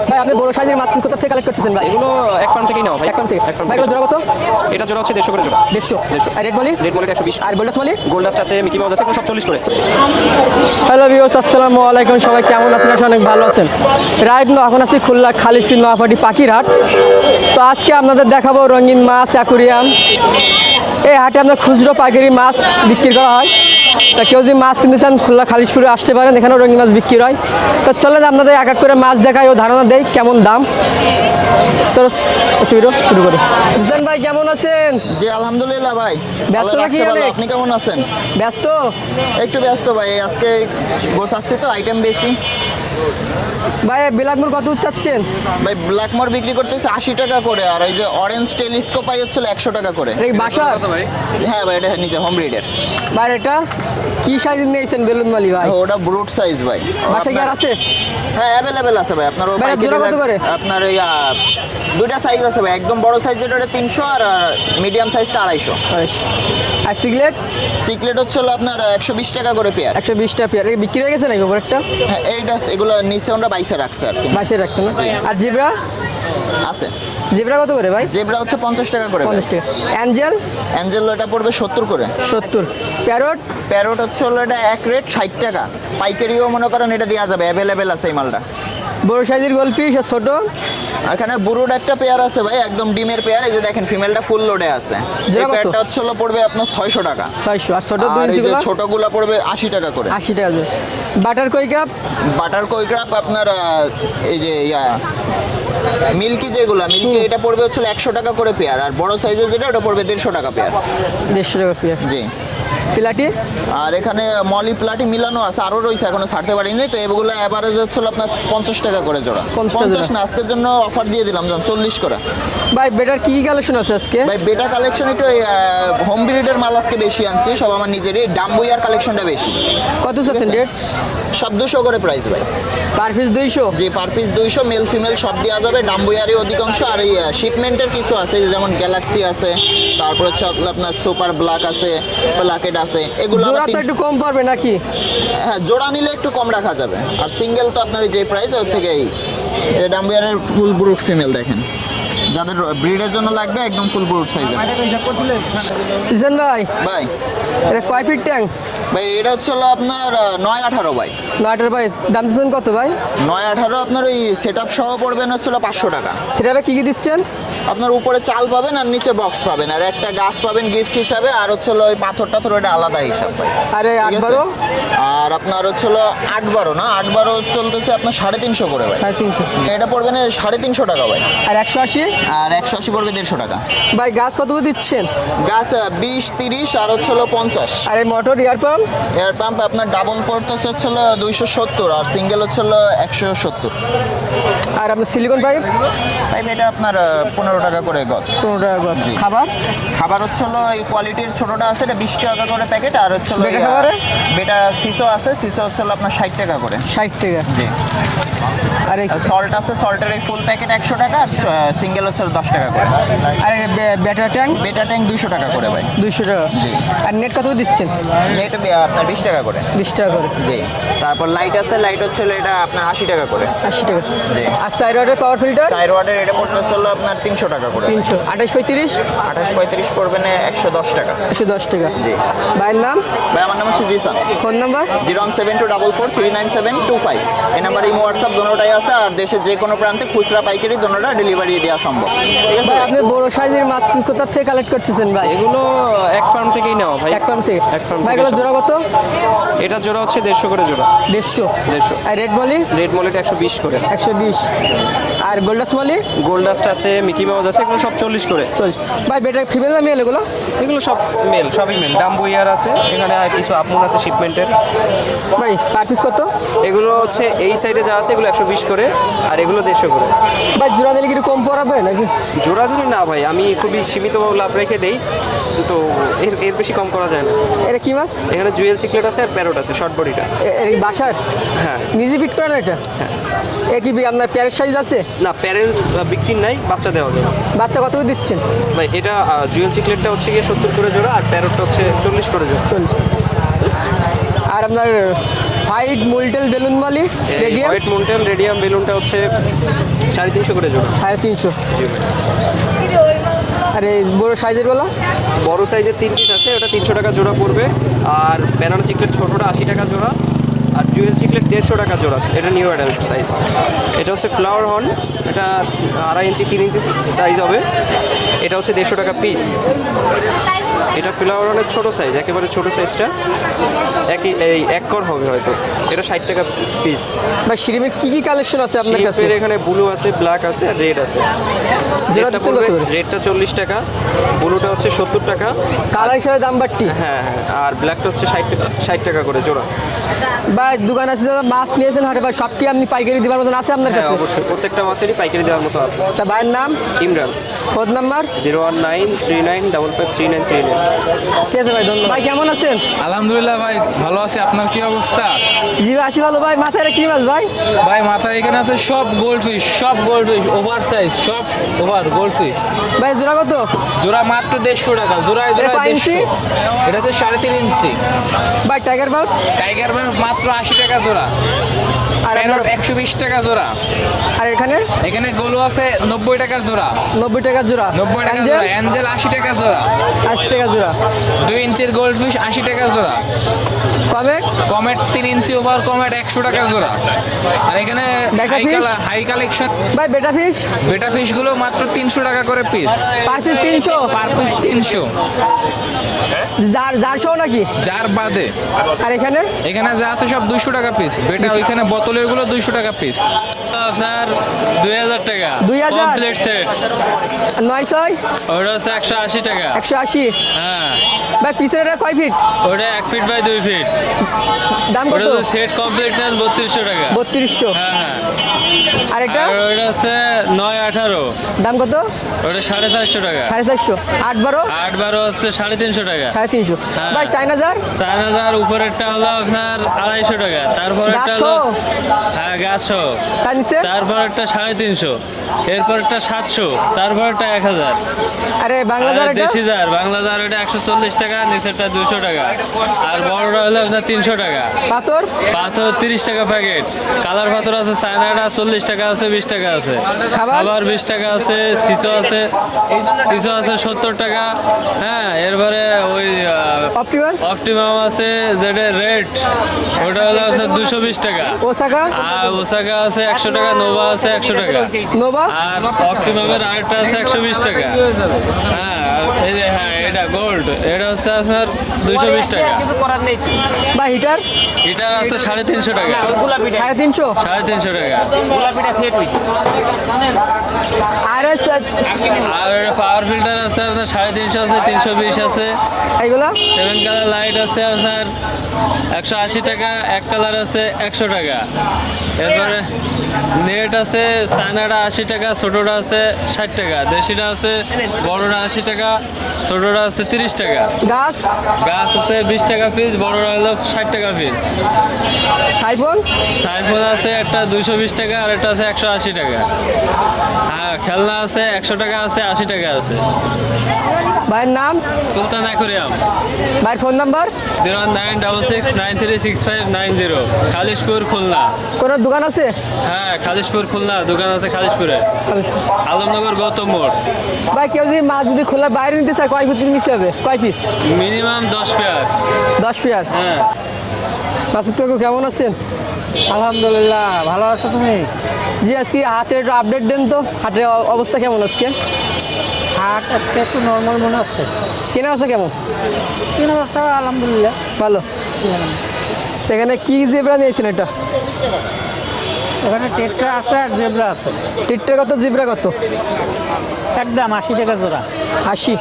ভাই আপনি বড় সাইজের মাছ কোথা থেকে কালেক্ট করতেছেন ভাই? এগুলো এক ফার্ম থেকেই নেওয়া ভাই। এক ফার্ম থেকে। এক ফার্ম ভাই থেকে। এগুলো জোড়া কত? এটা জোড়া হচ্ছে 150 করে জোড়া। 150। আর রেড বলি? রেড মলিটা 120। আর গোল্ডাস মলি? গোল্ডাস্ট আছে, মিকি মাউস আছে, এগুলো সব 40 করে। হ্যালো ভিউয়ার্স, আসসালামু আলাইকুম। সবাই কেমন আছেন? আশা অনেক ভালো আছেন। রাইট নো এখন আছি খুলনা খালিশি নোয়াপাটি পাখির হাট। তো আজকে আপনাদের দেখাবো রঙিন মাছ, অ্যাকুরিয়াম। এই হাটে আপনার খুচরো পাইকারি মাছ বিক্রি করা হয়। তা কেউ যদি মাছ কিনতে চান খুলনা খালিশপুরে আসতে পারেন, এখানেও রঙিন মাছ বিক্রি হয়। তো চলেন আপনাদের এক এক করে মাছ দেখাই ও ধারণা দেই কেমন দাম। তো ভিডিও শুরু করি। হুসেন ভাই কেমন আছেন? জি আলহামদুলিল্লাহ ভাই, ব্যস্ত ভালো নাকি লাগছে ভালো। অনেক? আপনি কেমন আছেন? ব্যস্ত? একটু ব্যস্ত ভাই, আজকে গোছাচ্ছি তো, আইটেম বেশি। ভাই বিলাকমুর কত চাচ্ছেন? ভাই ব্ল্যাকমোর বিক্রি করতেছে 80 টাকা করে, আর ওই যে অরেঞ্জ টেলিস্কোপ পাই হচ্ছিল 100 টাকা করে। এটা কি বাসার? হ্যাঁ ভাই, এটা নিজের হোম ব্রিডের। ভাই এটা কি সাইজ নিয়েছেন বেলুন মালি ভাই? ওটা ব্রুট সাইজ ভাই। বাসায় কি আর আছে? হ্যাঁ অ্যাভেলেবেল আছে ভাই। আপনার ভাই, জোড়া কত করে? আপনার এই দুইটা সাইজ আছে ভাই। একদম বড় সাইজ যেটা ওটা 300, আর মিডিয়াম সাইজটা 250। আর সিগলেট? সিক্রেট হচ্ছে হলো আপনার 120 টাকা করে পেয়ার। 120 টা পেয়ার। বিক্রি হয়ে গেছে নাকি উপরেরটা? হ্যাঁ এইটা, এগুলো নিচে আমরা 22 রাখছে আর কি। বাসায় রাখছেন না? আর জিব্রা? আছে। জিব্রা কত করে ভাই? জেব্রা হচ্ছে 50 টাকা করে ভাই। 50 টাকা। অ্যাঞ্জেল? অ্যাঞ্জেল এটা পড়বে 70 করে। 70। প্যারট? প্যারোট হচ্ছে হলো এটা এক রেট 60 টাকা। পাইকারিও মনে করেন এটা দেওয়া যাবে, অ্যাভেলেবেল আছে এই মালটা। বড় সাইজের গোলফিশ আর ছোট? এখানে বুরুড একটা পেয়ার আছে ভাই, একদম ডিমের পেয়ার। এই যে দেখেন ফিমেলটা ফুল লোডে আছে। এই জোড়া কত? পেয়ারটা হচ্ছে হলো পড়বে আপনার 600 টাকা। 600। আর ছোট আর এই যে 2 ইঞ্চিগুলো? ছোটগুলা পড়বে 80 টাকা করে। 80 টাকা করে। বাটার কই কাপ? বাটার কৈক্রাপ আপনার এই যে মিল্কি, যেগুলা মিল্কি এটা পড়বে হচ্ছে 100 টাকা করে পেয়ার। আর বড় সাইজের যেটা ওটা পড়বে 150 টাকা পেয়ার। 150 টাকা পেয়ার। জি। পিলাটি? আর এখানে মলি প্লাটি মিলানো আছে, আরও রয়েছে, এখনো ছাড়তে পারিনি। তো এগুলো অ্যাভারেজ হচ্ছিল আপনার 50 টাকা করে জোড়া। 50 না, আজকের জন্য অফার দিয়ে দিলাম 40 করে। ভাই বেটার কি কি কালেকশন আছে আজকে? ভাই বেটা কালেকশন একটু হোম ব্রিডের মাল আজকে বেশি আনছি, সব আমার নিজেরই। ডাম্বুইয়ার কালেকশনটা বেশি। কত চাচ্ছেন রেট? সব 200 করে প্রাইস ভাই। Per piece 200? যে পার পিস 200, মেল ফিমেল সব দেওয়া যাবে। ডাম্বুইয়ারই অধিকাংশ। আর এই শিপমেন্টের কিছু আছে, যেমন গ্যালাক্সি আছে, তারপর হচ্ছে আপনার সুপার ব্ল্যাক আছে, প্লাকেট আছে, এগুলো জোড়া আবার তো একটু কম পড়বে নাকি? হ্যাঁ জোড়া নিলে একটু কম রাখা যাবে। আর সিঙ্গেল তো আপনার যে প্রাইস ওর থেকে এই ডাম্বিয়ারের ফুল ব্রুট ফিমেল দেখেন, যাদের ব্রিডের জন্য লাগবে একদম ফুল ব্রুট সাইজের। হুসেন ভাই ভাই এটা কয় ফিট ট্যাঙ্ক? ভাই এটা হচ্ছে হলো আপনার 9-18 ভাই। 9টার ভাই দাম দিচ্ছেন কত ভাই? 9-18 আপনার ওই সেট আপ সহ পড়বেন হচ্ছে হলো 500 টাকা। সেটাবে কি কি দিচ্ছেন? আপনার উপরে চাল পাবেন আর নিচে বক্স পাবেন, আর একটা গাছ পাবেন গিফট হিসাবে। আর হচ্ছে হলো ওই পাথর টাথর ওটা আলাদা হিসাব ভাই। আরে ঠিক আছে? 8-12? আর আপনার হচ্ছে হলো 8-12 না, 8-12 চলতেছে আপনার 350 করে ভাই। 350। এটা পড়বে না 350 টাকা ভাই। আর 180? আর 180 পড়বে 150 টাকা। ভাই গাছ কত করে দিচ্ছেন? গাছ 20-30 আর হচ্ছে হলো 50। আর এই মোটর ইয়ার পাম্প? এয়ার পাম্প আপনার ডাবল পড়তেছে হচ্ছে হলো 270, আর সিঙ্গেল হচ্ছে হলো 170। আর আপনার সিলিকন পাইপ? পাইপ এটা আপনার 15 টাকা করে গজ। 15 টাকা গাছ। জি। খাবার? খাবার হচ্ছে হলো এই কোয়ালিটির ছোটটা আছে, এটা 20 টাকা করে প্যাকেট। আর হচ্ছে হলো বেটা খাবারে? বেটা সিসো আছে, সিসো হচ্ছে হলো আপনার 60 টাকা করে। 60 টাকা। জি। আর এই সল্ট আছে, সল্টের এই ফুল প্যাকেট 100 টাকা, আর সিঙ্গেল হচ্ছে হলো 10 টাকা করে। আর ব্যাটার ট্যাঙ্ক? বেটা ট্যাঙ্ক 200 টাকা করে ভাই। 200 টাকা। জি। আর নেট কত করে দিচ্ছেন? এটা আপনার 20 টাকা করে। 20 টাকা করে। জি। তারপর লাইট আছে, লাইট হচ্ছে হলো এটা আপনার 80 টাকা করে। 80 টাকা। জি। আর সাইড ওয়াটার পাওয়ার ফিল্টার? 4 ওয়াটের এটা পড়তেছে হলো আপনার 300 টাকা করে। 300। 28-35? 28-35 পড়বে না 110 টাকা। 110 টাকা। জি। ভাইয়ের নাম? ভাই আমার নাম হচ্ছে জিসান। Phone number? 01724439725। এই নাম্বার ইমো হোয়াটসঅ্যাপ দোনোটাই আছে। আর দেশের যে কোনো প্রান্তে খুচরা পাইকারি দোনোটা ডেলিভারি দেওয়া সম্ভব। ঠিক আছে? ভাই আপনি বড় সাইজের মাছ কোথা থেকে কালেক্ট করতেছেন ভাই? এগুলো এক ফার্ম থেকেই নেওয়া ভাই। এক ফার্ম থেকে? এক ফার্ম ভাই থেকে এগুলো সব। জোড়া কত? এটা জোড়া হচ্ছে 150 করে জোড়া। 150। 150। আর রেড মলি? রেড মলিটা 120 করে। 120। আর গোল্ডাস মলি? গোল্ডাস্ট আছে, মিকি মাউস আছে, এগুলো সব 40 করে। চল ভাই বেটা ফিমেল না মেল এগুলো? এগুলো সব মেল, সবই মেল। ডাম্বুইয়ার আছে, এখানে আর কিছু আপমুন আছে শিপমেন্টের। ভাই পার পিস কত? এগুলো হচ্ছে এই সাইডে যা আছে এগুলো 120 করে, আর এগুলো 150 করে। ভাই জোড়া দিলে কি একটু কম পড়াবে নাকি? জোড়া জোড়ি না ভাই, আমি খুবই সীমিত লাভ রেখে দেই, তো এর বেশি কম করা যায় না। এটা কি মাছ? এখানে জুয়েল চিকলেট আছে আর প্যারোট আছে, শর্ট বডিটা। এটা কি বাসার? হ্যাঁ। নিজে ফিট করে না এটা? হ্যাঁ। এ কি আপনার প্যারের সাইজ আছে? না, প্যারেন্টস বিক্রি নাই, বাচ্চা দেওয়া যাবে। বাচ্চা কত করে দিচ্ছেন? ভাই এটা জুয়েল চিকলেটটা হচ্ছে গিয়ে 70 করে জোড়া, আর প্যারোটটা হচ্ছে 40 করে জোড়া। 40। আর আপনার হোয়াইট মুলটেল বেলুন মালি রেডিয়াম হোয়াইট মাউন্টেন রেডিয়াম বেলুনটা হচ্ছে 350 করে জোড়া। 350। জি ভাই। আর এই বড় সাইজের গুলো বড় সাইজের 3 পিস আছে, ওটা 300 টাকা জোড়া পড়বে। আর ব্যানানা চিকলেট ছোটোটা 80 টাকা জোড়া। আর জুয়েল চিকলেট 150 টাকা জোড়া, এটা নিউ অ্যাডাল্ট সাইজ। এটা হচ্ছে ফ্লাওয়ার হর্ন, এটা 2.5 ইঞ্চি 3 ইঞ্চি সাইজ হবে, এটা হচ্ছে 150 টাকা পিস। এটা ফ্লাওয়ার হর্নের ছোটো সাইজ, একেবারে ছোটো সাইজটা এই 1 কর হবে হয়তো, এটা 60 টাকা পিস। বা শিরিমের কি কি কালেকশন আছে আপনার কাছে? শিল্পের এখানে ব্লু আছে, ব্ল্যাক আছে আর রেড আছে। যেটা রেডটা দিচ্ছেন কত পড়বে, করে? রেডটা 40 টাকা, ব্লুটা হচ্ছে 70 টাকা, কালার হিসাবে দাম বাড়তি। হ্যাঁ হ্যাঁ, আর ব্ল্যাকটা হচ্ছে 60 টাকা করে জোড়া। বা দোকান আছে যারা মাছ নিয়েছেন হাটে, বা সব কি আপনি পাইকারি দেওয়ার মতন আছে আপনার হ্যাঁ কাছে? অবশ্যই, প্রত্যেকটা মাছেরই পাইকারি দেওয়ার মতো আছে। তা ভাইয়ের নাম, ইমরান, ফোন নাম্বার? 01939553939। ঠিক আছে ভাই, ধন্যবাদ। ভাই কেমন আছেন? আলহামদুলিল্লাহ ভাই, ভালো আছি। আপনার কি অবস্থা? জি ভাই আছি ভালো। ভাই মাথায় এটা কি মাছ ভাই? ভাই মাথায় এখানে আছে সব গোল্ড ফিশ, সব গোল্ড ফিশ, ওভার সাইজ, সব ওভার গোল্ড ফিশ। ভাই জোড়া কত? জোড়া মাত্র 150 টাকা, জোড়ায় জোড়ায় কয় ইঞ্চি? 150। এটা হচ্ছে 3.5 ইঞ্চি। ভাই টাইগার বাল্ব? টাইগার ম্যান মাত্র 80 টাকা জোড়া, আর প্যারট আপনার- 120 টাকা জোড়া। আর এখানে এখানে গোলু আছে 90 টাকা জোড়া, 90 টাকা জোড়া। 90 টাকা অ্যাঞ্জেল? জোড়া। অ্যাঞ্জেল 80 টাকা জোড়া। 80 টাকা জোড়া। 2 ইঞ্চির গোল্ড ফিশ 80 টাকা জোড়া। কমেট? কমেট 3 ইঞ্চি ওভার কমেট 100 টাকা জোড়া। আর এখানে বেটা fish? হাই কালেকশন ভাই বেটা ফিশ? বেটা ফিশ গুলো মাত্র 300 টাকা করে piece, per piece 300? Per piece 300, যার শো নাকি? যার বাদে। আর এখানে এখানে যা আছে সব 200 টাকা পিস। বেটা ওইখানে বোতলের গুলো 200 টাকা পিস। আপনার 2000 টাকা 2000? Complete set, 900? ওটা হচ্ছে 180 টাকা। 180? হ্যাঁ, ভাই পিসের এটা কয় ফিট? ওটা 1 ফিট বাই 2 ফিট। দাম ওটা কত? যদি সেট কমপ্লিট নেন 3200 টাকা। 3200? হ্যাঁ হ্যাঁ। আর এটা আর ওটা হচ্ছে 9-18, দাম কত? ওটা 450 টাকা। 450? 8-12? 8-12 হচ্ছে 350 টাকা। 350? হ্যাঁ। ভাই চাইনাজার? 4000 উপরেরটা হলো আপনার 250 টাকা, তারপরেরটা গাছ হলো সহ? হ্যাঁ গাছ সহ, তার নিচে? তারপরেরটা 350, এরপরটা 700, তারপরটা 1000। আরে বাংলাজার আর এটা? দেশি জার, বাংলা জার ওটা 140 টাকা, নিচেরটা 200 টাকা। আর বড়টা হলো আপনার 300 টাকা। পাথর? পাথর 30 টাকা প্যাকেট। কালার পাথর আছে, চায়নাটা 40 টাকা আছে, 20 টাকা আছে। খাবার? খাবার 20 টাকা আছে, চিচো আছে, 70 টাকা। হ্যাঁ, এরপরে ওই অপটিমাল? অপটিমাম আছে যেটা রেড, ওটা হলো আপনার 220 টাকা। ওসাকা? আর ওসাকা আছে 100 টাকা, নোভা আছে 100 টাকা। নোভা? আর অপটিমামের আরেকটা আছে 120 টাকা। হ্যাঁ, আর এই যে হ্যাঁ এটা গোল্ড, এটা হচ্ছে আপনার 220 টাকা। ভাই হিটার? এটা আছে 350 টাকা। 350? 350 টাকা। আর আর পাওয়ার ফিল্টার আছে আপনার 350 আছে, 320 আছে। এইগুলা? 7 কালার লাইট আছে আপনার 180 টাকা, এক কালার আছে 100 টাকা। এরপরে নেট আছে, চায়নাটা 80 টাকা, ছোটোটা আছে 60 টাকা, দেশিটা আছে বড়টা 80 টাকা, ছোটোটা আছে 30 টাকা। গাছ? গাছ আছে 20 টাকা পিস, বড়টা হলো 60 টাকা পিস। সাইফোন? সাইফোন আছে একটা 220 টাকা, আর একটা আছে 180 টাকা। হ্যাঁ, খেলনা আছে 100 টাকা আছে, 80 টাকা আছে। ভাইয়ের নাম? সুলতান অ্যাকোরিয়াম, ভাইয়ের ফোন নাম্বার? 09669369590, খালিশপুর খুলনা। কোনো দোকান আছে? হ্যাঁ, খালিশপুর খুলনা দোকান আছে, খালিশপুরে আলমনগর গৌতম মোড়। ভাই কেউ যদি মাছ যদি খোলা বাইরে নিতে চায় কয় পিস নিতে হবে? কয় পিস? Minimum 10 pair. 10 পেয়ার? হ্যাঁ, মাসুদ কাকু কেমন আছেন? আলহামদুলিল্লাহ, ভালো আছো তুমি? জি আজকে হাটের একটু আপডেট দেন তো, হাটের অবস্থা কেমন আজকে? হাট আজকে একটু নর্মাল মনে হচ্ছে। কেনা আছে কেমন? চিনা ব্যবসা আলহামদুলিল্লাহ ভালো। তো এখানে কি জেব্রা নিয়েছেন এটা? এখানে টেট্রা আছে আর জেব্রা আছে। টিটটা কত, জিব্রা কত? একদম 80 টাকা জোড়া। 80?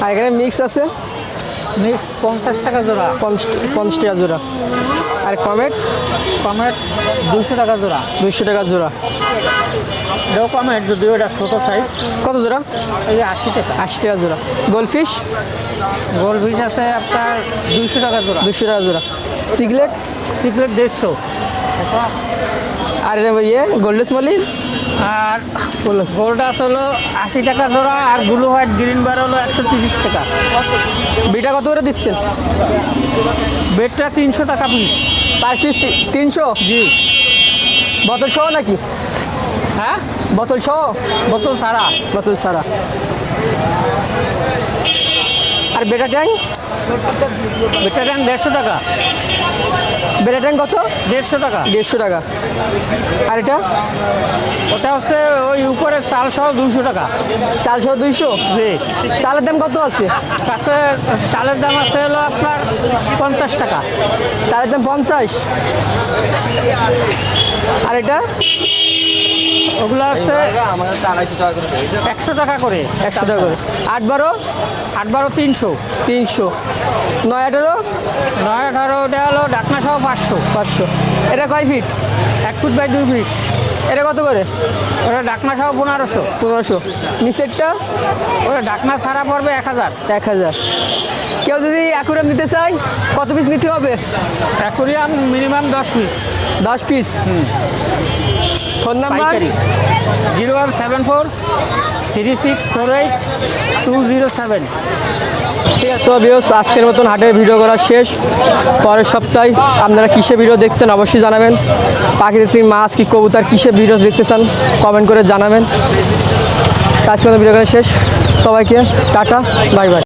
আর এখানে মিক্স আছে মিক্স 50 টাকা জোড়া। 50 টাকা জোড়া। আর কমেট? কমেট 200 টাকা জোড়া। 200 টাকা জোড়া। এটাও কমেট, যদিও এটা ছোটো সাইজ। কত জোড়া? এই যে 80 টাকা। 80 টাকা জোড়া। গোলফিশ? গোল্ড ফিশ আছে আপনার 200 টাকা জোড়া। 200 টাকা জোড়া। সিগলেট? সিক্রেট 150। আর ইয়ে গোল্ডেস মলি আর গোল্ডাস হলো 80 টাকা জোড়া, আর ব্লু হোয়াইট গ্রিন বার হলো 130 টাকা। বিটা কত করে দিচ্ছেন? বেডটা 300 টাকা পিস। Per piece 300? জি। বোতল সহ নাকি? হ্যাঁ, বোতল সহ? বোতল ছাড়া। বোতল ছাড়া। আর বেটা ট্যাং? বেডটা ট্যাং 150 টাকা। বেটা ট্যাং কত? 150 টাকা। 150 টাকা। আর এটা ওটা হচ্ছে ওই উপরের চাল সহ 200 টাকা। চাল সহ 200? জি। চালের দাম কত আছে? কাছে চালের দাম আছে হলো আপনার 50 টাকা। চালের দাম 50? আর এটা ওগুলো আছে 100 টাকা করে। 100 টাকা করে। 8-12? 8-12 300। 300। 9-18? 9-18 ওটা হলো ঢাকনা সহ 500। 500। এটা কয় ফিট? 1 foot by 2 fit. এটা কত করে? ওটা ঢাকনা সহ 1500। 1500। নিচেরটা? ওটা ঢাকনা ছাড়া পড়বে 1000। 1000। কেউ যদি অ্যাকুরিয়াম নিতে চায় কত পিস নিতে হবে? Aquarium minimum 10 piece. 10 piece. Phone number? পাইকারি 0174 3648 207। ঠিক আছে, সো ভিউয়ার্স, আজকের মতন হাটের ভিডিও করা শেষ। পরের সপ্তাহে আপনারা কিসে ভিডিও দেখছেন অবশ্যই জানাবেন। পাখি দেশি মাছ কি কবুতর কিসে ভিডিও দেখতে চান কমেন্ট করে জানাবেন। আজকের মতো ভিডিও করা শেষ। সবাইকে টাটা, বাই বাই।